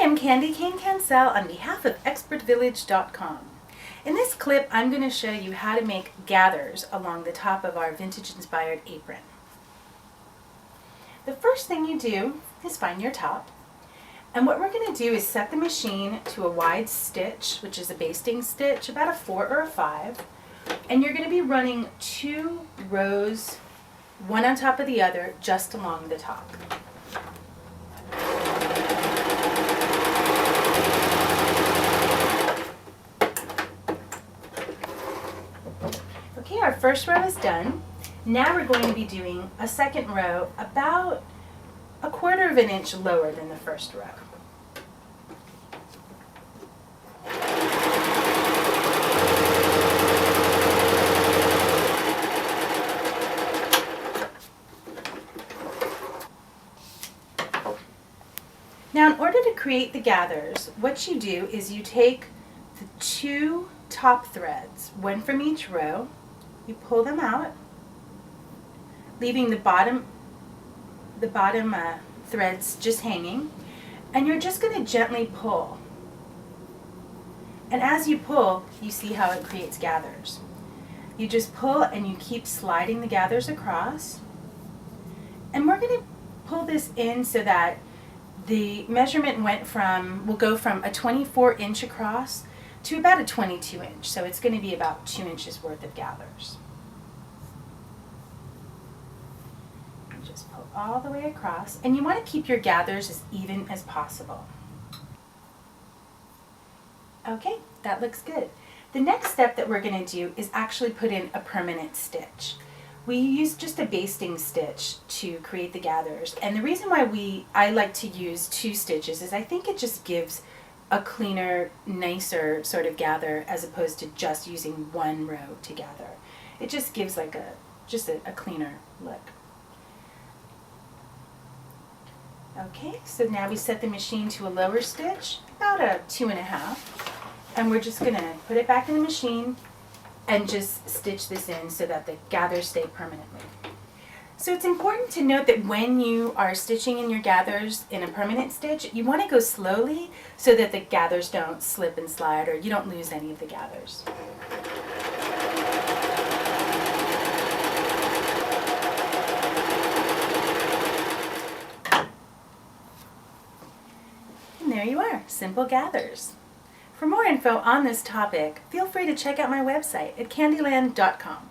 I'm Candy Cane Cancel on behalf of ExpertVillage.com. In this clip, I'm going to show you how to make gathers along the top of our vintage-inspired apron. The first thing you do is find your top. And what we're going to do is set the machine to a wide stitch, which is a basting stitch, about a 4 or a 5. And you're going to be running 2 rows, one on top of the other, just along the top. Okay, our first row is done. Now we're going to be doing a second row about a 1/4 of an inch lower than the first row. Now, in order to create the gathers, what you do is you take the 2 top threads, one from each row, you pull them out, leaving the bottom threads just hanging, and you're just going to gently pull. And as you pull, you see how it creates gathers. You just pull and you keep sliding the gathers across. And we're going to pull this in so that the measurement will go from a 24-inch across to about a 22-inch. So it's going to be about 2 inches worth of gathers. Just pull all the way across, and you want to keep your gathers as even as possible. Okay, that looks good. The next step that we're going to do is actually put in a permanent stitch. We use just a basting stitch to create the gathers, and the reason why I like to use 2 stitches is I think it just gives a cleaner, nicer sort of gather as opposed to just using 1 row to gather. It just gives like a cleaner look. Okay, so now we set the machine to a lower stitch, about a 2.5, and we're just going to put it back in the machine and just stitch this in so that the gathers stay permanently. So it's important to note that when you are stitching in your gathers in a permanent stitch, you want to go slowly so that the gathers don't slip and slide or you don't lose any of the gathers. And there you are, simple gathers. For more info on this topic, feel free to check out my website at candyland.com.